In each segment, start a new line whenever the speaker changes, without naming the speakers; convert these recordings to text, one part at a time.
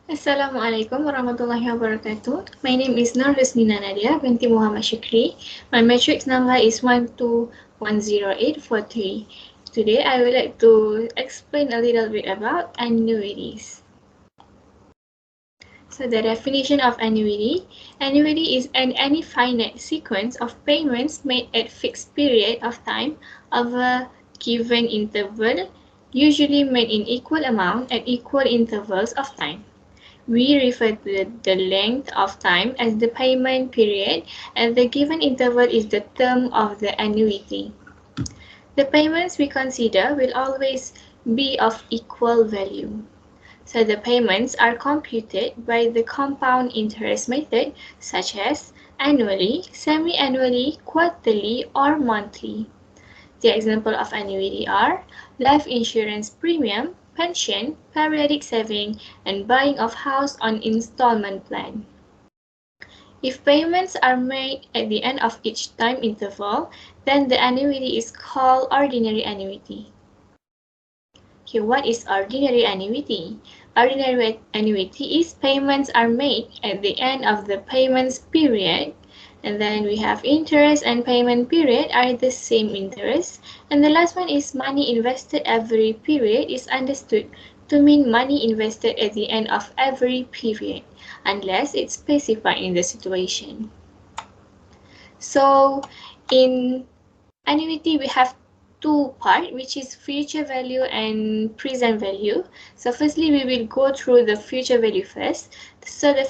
Assalamualaikum warahmatullahi wabarakatuh. My name is Nur Husnina Nadia binti Muhammad Shukri. My matrix number is 1210843. Today I would like to explain a little bit about annuities. So the definition of annuity. Annuity is any finite sequence of payments made at fixed period of time of a given interval, usually made in equal amount at equal intervals of time. We refer to the length of time as the payment period, and the given interval is the term of the annuity. The payments we consider will always be of equal value. So the payments are computed by the compound interest method, such as annually, semi-annually, quarterly, or monthly. The example of annuity are life insurance premium, pension, periodic saving, and buying of house on installment plan. If payments are made at the end of each time interval, then the annuity is called ordinary annuity. Okay, what is ordinary annuity? Ordinary annuity is payments are made at the end of the payments period. And then we have interest and payment period are the same interest. And the last one is money invested every period is understood to mean money invested at the end of every period, unless it's specified in the situation. So in annuity, we have two parts, which is future value and present value. So firstly, we will go through the future value first. So the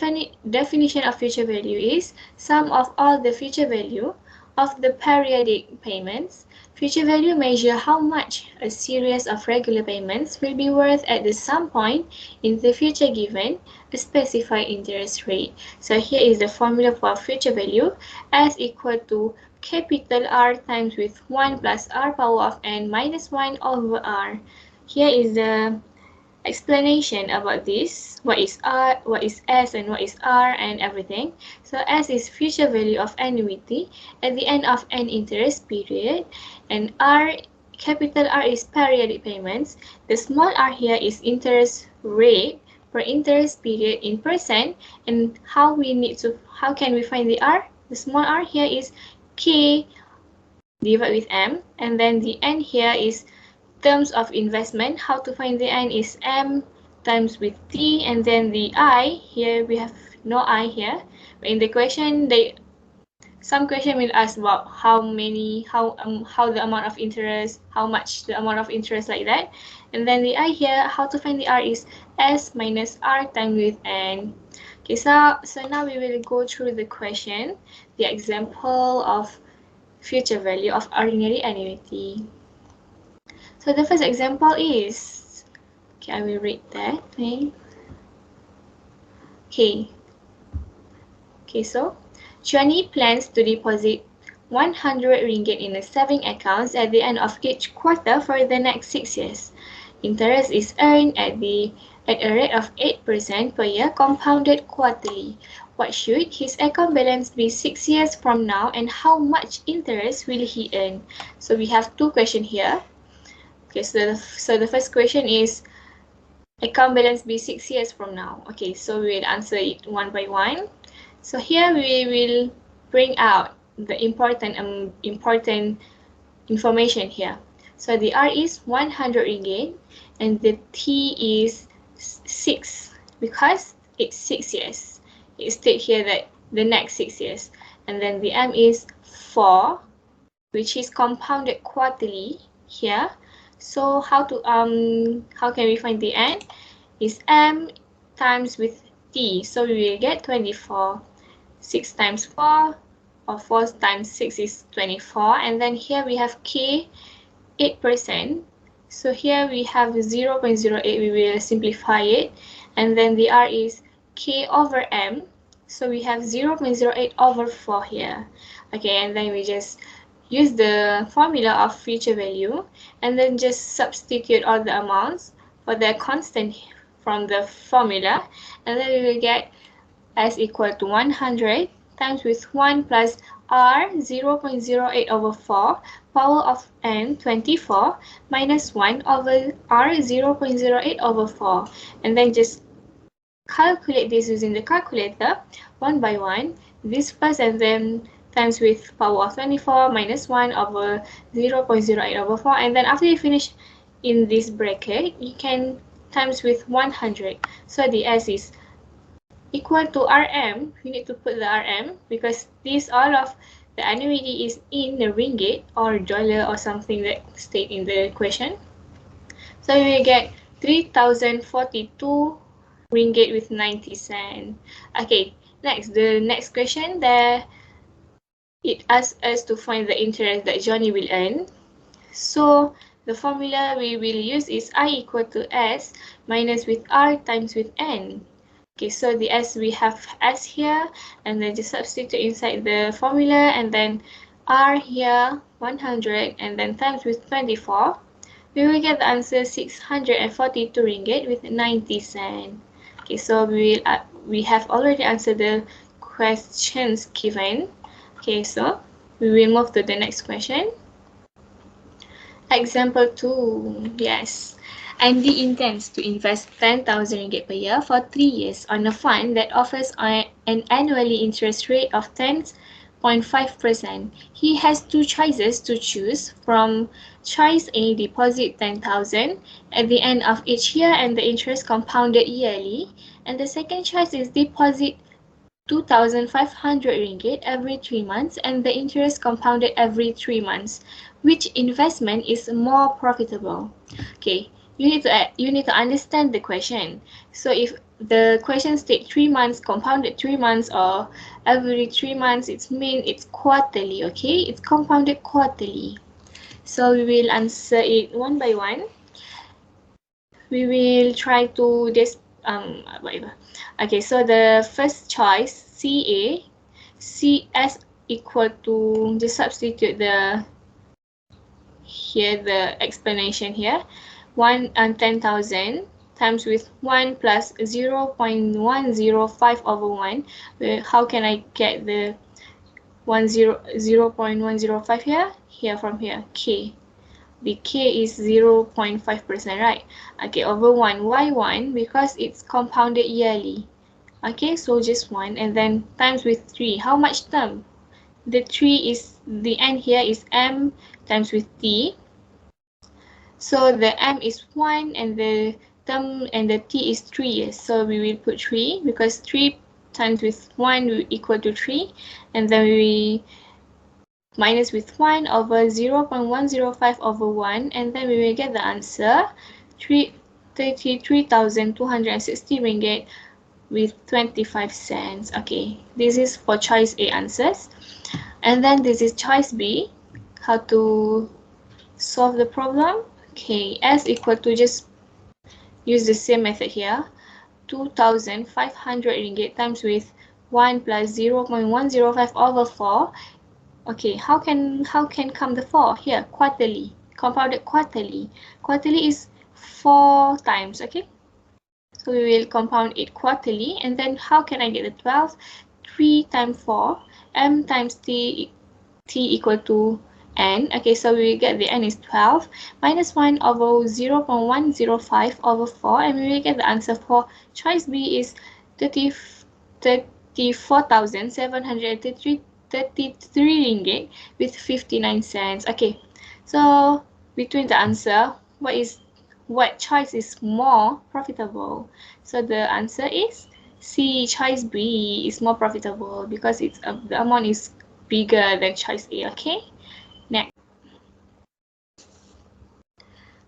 definition of future value is sum of all the future value of the periodic payments. Future value measure how much a series of regular payments will be worth at some point in the future given a specified interest rate. So here is the formula for future value as equal to capital R times with 1 plus R power of n minus 1 over R. Here is the explanation about this. What is R, what is S, and what is R, and everything. So S is future value of annuity at the end of an interest period, and R, capital R, is periodic payments. The small r here is interest rate per interest period in percent, and how can we find the R? The small r here is K divided with M, and then the N here is terms of investment. How to find the N is M times with T, and then the I here we have no I here. But in the question, some question will ask about how the amount of interest, how much the amount of interest, like that. And then the I here, how to find the R is S minus R times with N. Okay, so now we will go through the question, the example of future value of ordinary annuity. So the first example is, okay, I will read that. Okay, so Chuani plans to deposit 100 ringgit in a saving account at the end of each quarter for the next 6 years. Interest is earned at a rate of 8% per year, compounded quarterly. What should his account balance be 6 years from now, and how much interest will he earn? So we have two questions here. Okay, so the first question is account balance be 6 years from now. Okay, so we will answer it one by one. So here we will bring out the important information here. So the R is 100 ringgit and the T is 6 because it's 6 years. It states here that the next 6 years. And then the M is 4, which is compounded quarterly here. So how can we find the N? Is M times with T. So we will get 24. 6 times 4, or 4 times 6 is 24. And then here we have K, 8%. So here we have 0.08. We will simplify it. And then the R is K over M. So we have 0.08 over 4 here. Okay, and then we just use the formula of future value and then just substitute all the amounts for the constant from the formula, and then we will get S equal to 100 times with 1 plus R 0.08 over 4 power of N 24 minus 1 over R 0.08 over 4, and then just calculate this using the calculator one by one. This first and then times with power of 24 minus 1 over 0.08 over 4, and then after you finish in this bracket you can times with 100. So the S is equal to RM. You need to put the RM because this all of the annuity is in the ringgit or dollar or something that state in the question. So you will get 3042 ringgit with 90 cents. Okay, next, the next question there, it asks us to find the interest that Johnny will earn. So the formula we will use is I equal to S minus with R times with N. Okay, so the S, we have S here, and then just substitute inside the formula, and then R here 100, and then times with 24. We will get the answer 642 ringgit with 90 cents. Okay, so we have already answered the questions given. Okay, so we will move to the next question. Example 2. Yes. Andy intends to invest 10,000 ringgit per year for 3 years on a fund that offers an annually interest rate of 10.5%. He has two choices to choose from. Choice A, deposit 10,000 at the end of each year and the interest compounded yearly. And the second choice is deposit 2,500 ringgit every 3 months and the interest compounded every 3 months. Which investment is more profitable? Okay, you need to understand the question. So if the question state 3 months, compounded 3 months, or every 3 months, it's quarterly. Okay, it's compounded quarterly. So we will answer it one by one. We will try to whatever. Okay, so the first choice, CA, CS equal to, just substitute the explanation here, 10,000 times with 1 plus 0.105 over 1. How can I get the 0.105 here? From here, K. The K is 0.5%, right? Okay, over 1. Why 1? Because it's compounded yearly. Okay, so just 1, and then times with 3. How much term? The 3 is, the N here is M times with T. So the M is 1 and the term and the T is 3 years. So we will put 3 because 3 times with 1 will equal to 3, and then we minus with 1 over 0.105 over 1, and then we will get the answer 33,260 ringgit with 25 cents. Okay, this is for choice A answers. And then this is choice B, how to solve the problem. Okay, S equal to, just use the same method here, 2,500 ringgit times with 1 plus 0.105 over 4. Okay, how can come the 4 here? Quarterly, compounded quarterly. Quarterly is 4 times. Okay, so we will compound it quarterly, and then how can I get the 12? 3 times 4, M times T equal to N. Okay, so we will get the N is 12 minus 1 over 0.105 over 4, and we will get the answer for choice B is 34,733 ringgit with 59 cents. Okay, so between the answer, what choice is more profitable? So the answer is C, choice B is more profitable because it's the amount is bigger than choice A. Okay, next.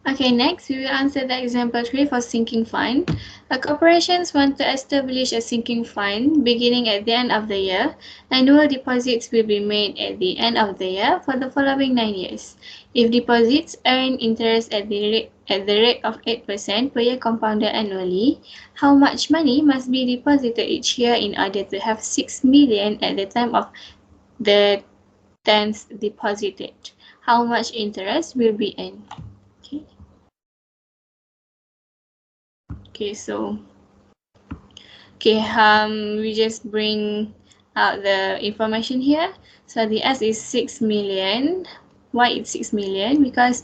Okay, next we will answer the example 3 for sinking fund. A corporation wants to establish a sinking fund beginning at the end of the year. Annual deposits will be made at the end of the year for the following 9 years. If deposits earn interest at the rate of 8% per year compounded annually, how much money must be deposited each year in order to have 6 million at the time of the 10th deposited? How much interest will be earned? Okay, so we just bring out the information here. So the S is 6 million. Why it's 6 million? Because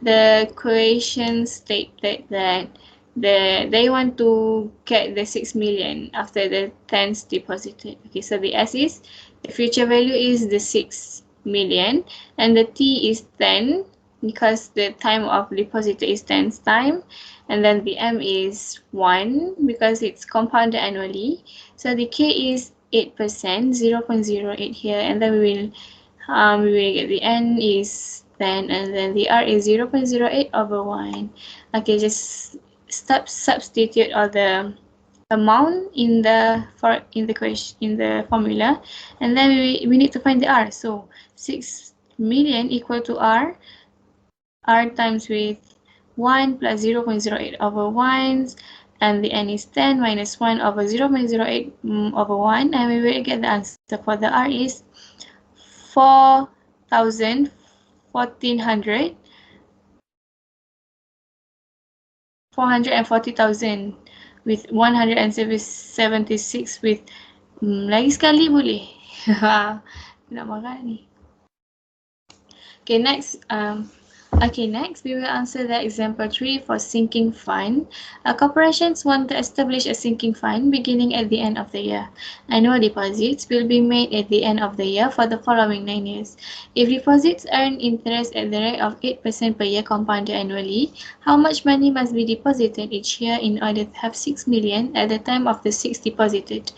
the question stated that they want to get the 6 million after the 10s deposited. Okay, so the S is, the future value is the 6 million, and the T is 10 because the time of deposit is 10's time, and then the M is 1 because it's compounded annually. So the K is 8%, 0.08 here, and then we will get the N is 10, and then the R is 0.08 over 1. Okay, just substitute all the amount in the formula, and then we need to find the R. So 6 million equal to R times with 1 plus 0.08 over 1, and the N is 10 minus 1 over 0.08 over 1, and we will get the answer for the R is 4,000, 1,400, 440,000 with 176 with lagi sekali boleh. Nak marah ni. Okay, next we will answer the example 3 for sinking fund. Corporations want to establish a sinking fund beginning at the end of the year. Annual deposits will be made at the end of the year for the following 9 years. If deposits earn interest at the rate of 8% per year compounded annually, how much money must be deposited each year in order to have 6 million at the time of the 6 deposited?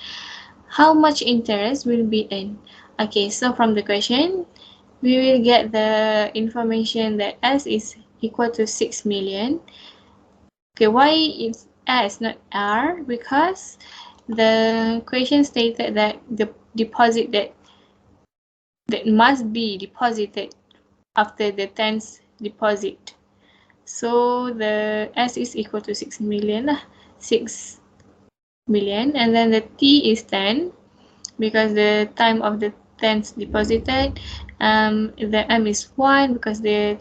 How much interest will be earned? Okay, so from the question, we will get the information that S is equal to 6 million. Okay, why is S not R? Because the question stated that the deposit that must be deposited after the 10th deposit. So the S is equal to 6 million lah. 6 million, and then the T is 10 because the time of the 10th deposited. The M is 1 because they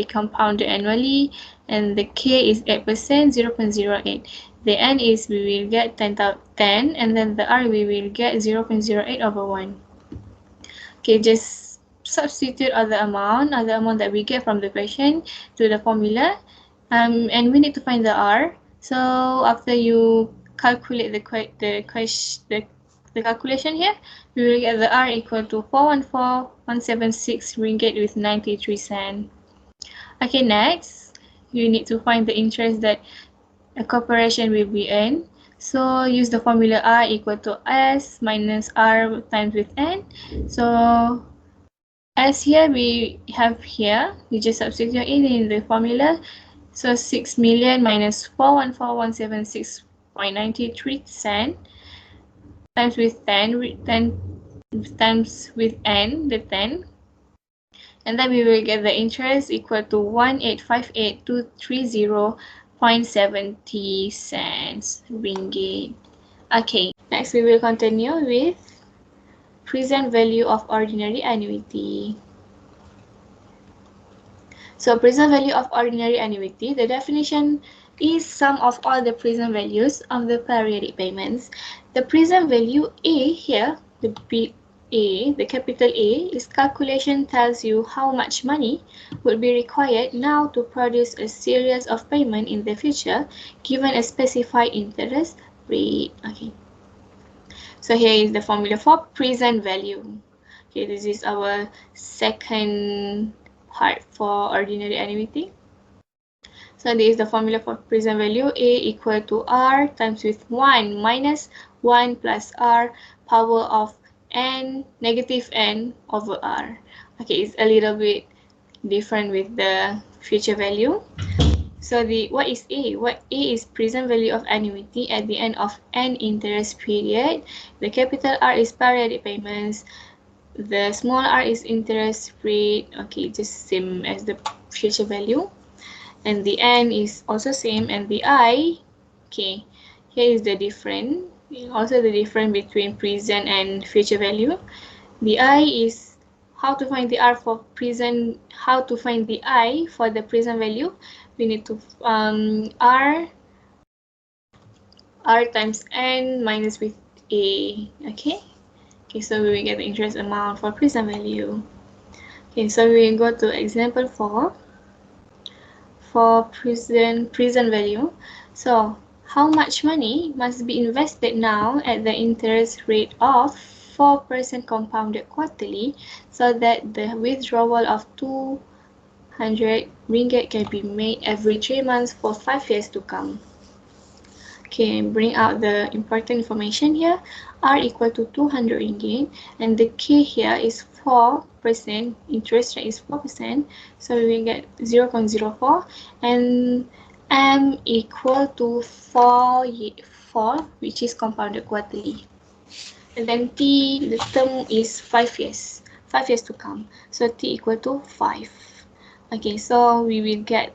compounded annually, and the K is 8%, 0.08. The N is we will get 10, and then the R we will get 0.08 over 1. Okay, just substitute all the amount that we get from the question to the formula, and we need to find the R. So after you calculate the calculation here, we will get the R equal to 414,176 ringgit with 93 cents. Okay, next, you need to find the interest that a corporation will be earned. So use the formula R equal to S minus R times with N. So S here we have here, we just substitute in the formula. So 6 million minus 414,176.93 cents times with 10 times with N, the 10, and then we will get the interest equal to 1858230.70 cents ringgit. Okay, next we will continue with present value of ordinary annuity. So present value of ordinary annuity, the definition is sum of all the present values of the periodic payments. The present value A here, the capital A, is calculation tells you how much money would be required now to produce a series of payment in the future given a specified interest rate. Okay. So here is the formula for present value. Okay, this is our second part for ordinary annuity. So this is the formula for present value. A equal to R times with 1 minus 1 plus R power of N negative N over R. Okay, it's a little bit different with the future value. So what is A? What A is present value of annuity at the end of N interest period. The capital R is periodic payments. The small r is interest rate. Okay, just same as the future value. And the N is also same, and the I, okay, here is the difference. Also the difference between present and future value. The I is how to find the R for present, how to find the I for the present value. We need to R times N minus with A. Okay, so we will get the interest amount for present value. Okay, so we will go to example 4 for present value. So how much money must be invested now at the interest rate of 4% compounded quarterly so that the withdrawal of 200 ringgit can be made every 3 months for 5 years to come? Okay, bring out the important information here. R equal to 200 ringgit and the K here is 4%, interest rate is 4%, so we will get 0.04 and M equal to 4, which is compounded quarterly. And then T, the term is 5 years, 5 years to come, so T equal to 5. Okay, so we will get,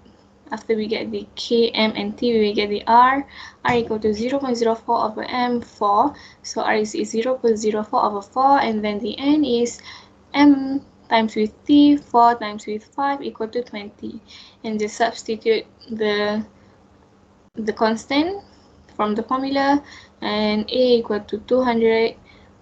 after we get the K, M and T, we will get the R equal to 0.04 over M, 4, so R is 0.04 over 4, and then the N is M times with T, 4 times with 5 equal to 20, and just substitute the constant from the formula, and A equal to 200,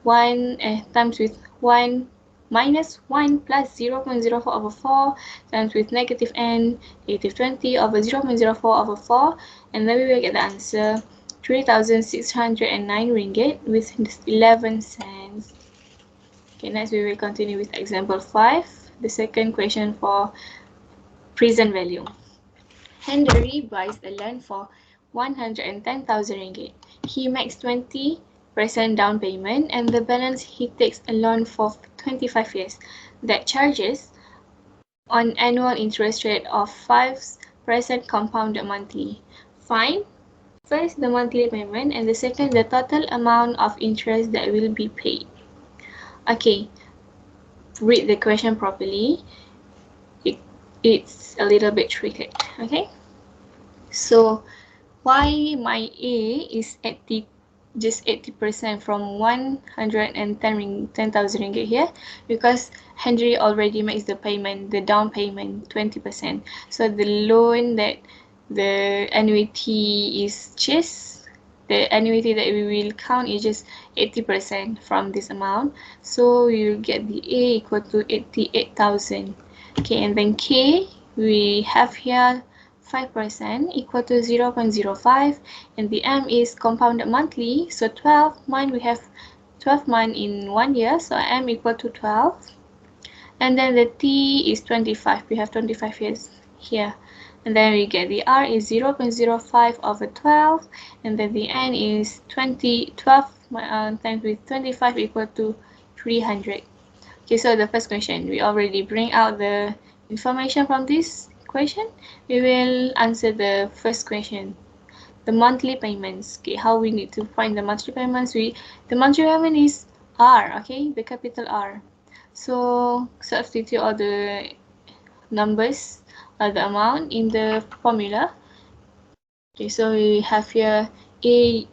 1 times with 1 minus 1 plus 0.04 over 4 times with negative n, negative 20 over 0.04 over 4, and then we will get the answer 3,609 ringgit with 11 cents. Okay, next we will continue with example 5, the second question for present value. Henry buys a land for 110,000 ringgit. He makes 20% down payment and the balance he takes a loan for 25 years that charges on annual interest rate of 5% compounded monthly. Find first the monthly payment and the second the total amount of interest that will be paid. Okay, read the question properly. It's a little bit tricky. Okay, so why my A is just 80% from 110,000 ringgit here? Because Henry already makes the payment, the down payment 20%. So the loan that the annuity is just, the annuity that we will count is just 80% from this amount. So we will get the A equal to 88,000. Okay, and then K we have here 5% equal to 0.05, and the M is compounded monthly, so 12 months, we have 12 months in 1 year, so M equal to 12, and then the T is 25, we have 25 years here, and then we get the R is 0.05 over 12, and then the N is 12 times with 25 equal to 300. Okay, so the first question, we already bring out the information from this question. We will answer the first question, the monthly payments. Okay, how we need to find the monthly payments? The monthly payment is R, okay, the capital R. So substitute all the numbers, the amount in the formula. Okay, so we have here A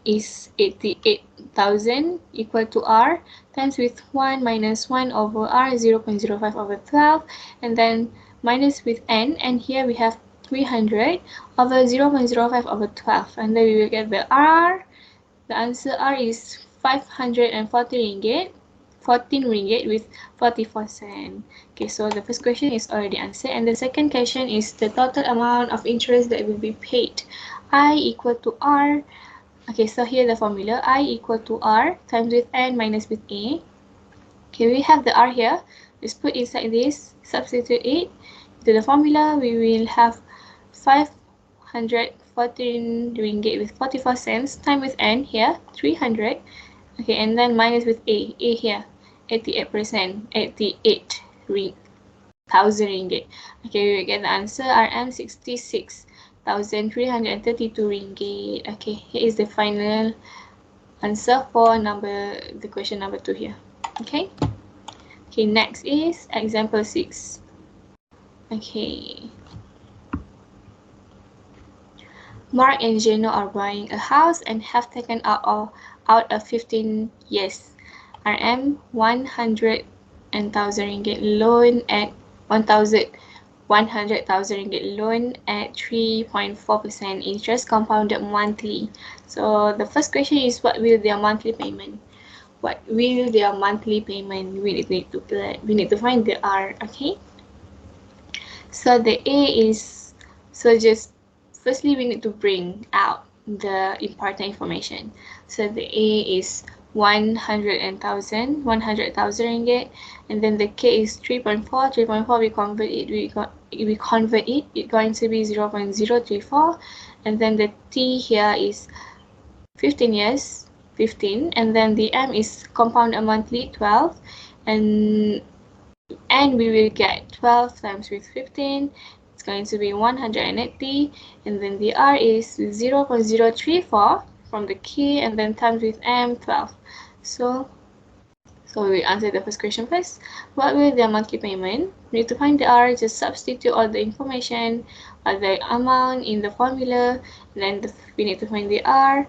is 88,000 equal to R times with 1 minus 1 over R, 0.05 over 12, and then minus with N, and here we have 300 over 0.05 over 12, and then we will get the R. The answer R is 540 ringgit, 14 ringgit with 44 cents. Okay, so the first question is already answered, and the second question is the total amount of interest that will be paid. I equal to R. Okay, so here the formula, I equal to R times with N minus with A. Okay, we have the R here. Let's put inside this, substitute it to the formula. We will have 514 ringgit with 44 cents times with N here, 300. Okay, and then minus with A here, 88%, 88,000 ringgit. Okay, we will get the answer RM 66,332 ringgit. Okay, here is the final answer for the question number 2 here. Okay. Okay, next is example 6. Okay. Mark and Geno are buying a house and have taken out of 15 years. RM 100,000 ringgit loan at 100,000 ringgit loan at 3.4% interest compounded monthly. So the first question is, what will their monthly payment? What will their monthly payment? We need to find the R. Okay. So the A is, so just firstly we need to bring out the important information. So the A is 100,000 ringgit, and then the K is 3.4. 3.4 we convert it, it's going to be 0.034, and then the T here is 15 years, 15, and then the M is compound monthly 12, and we will get 12 times with 15, it's going to be 180, and then the R is 0.034 from the K, and then times with M 12. So we answer the first question first. What will their monthly payment? We need to find the R, just substitute all the information or the amount in the formula, and then we need to find the R.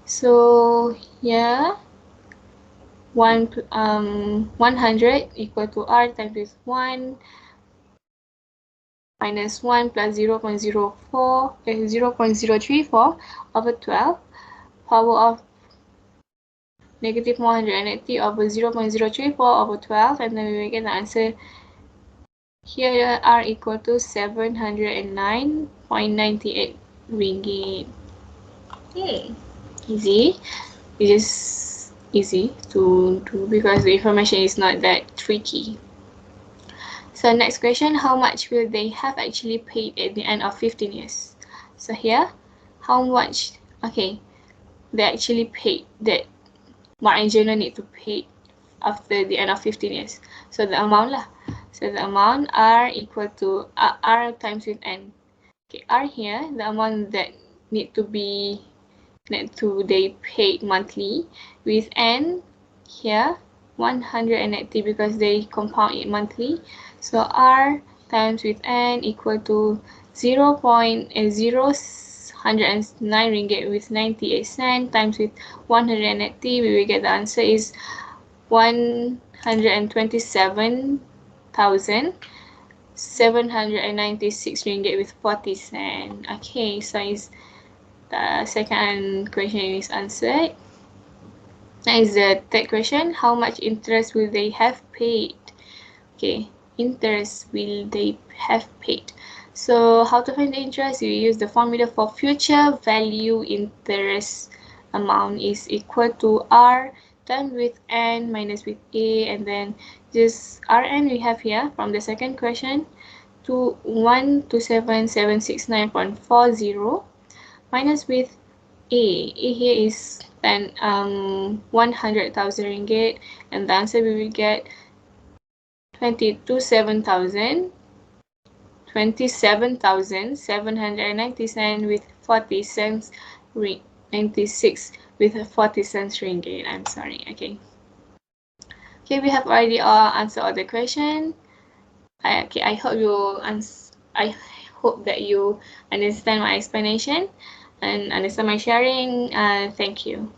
So yeah, 100 equal to R times with 1 minus 1 plus 0.034 over 12, power of negative 180 over 0.034 over 12, and then we will get the answer here, R equal to 709.98 ringgit. Okay, easy. It is easy to do because the information is not that tricky. So next question, how much will they have actually paid at the end of 15 years? So here, how much, okay, they actually paid that Mark and Jonah need to pay after the end of 15 years. So the amount lah. So the amount R equal to R times with N. Okay, R here, the amount that need to they paid monthly, with N here 180 because they compound it monthly. So R times with N equal to 0.0109 ringgit with 98 cents times with 180. We will get the answer is 127,796 ringgit with 40 cents. Okay, so is the second question is answered. Next, the third question, how much interest will they have paid? Okay, interest will they have paid. So how to find the interest? You use the formula for future value interest amount is equal to R times with N minus with A, and then just Rn we have here from the second question to 127,769.40 minus with A here is 100,000 ringgit, and the answer we will get 27,790 cents with 40 cents 96 with 40 cents ringgit. I'm sorry. Okay, we have already answered all the question. I hope that you understand my explanation and understand my sharing. Thank you.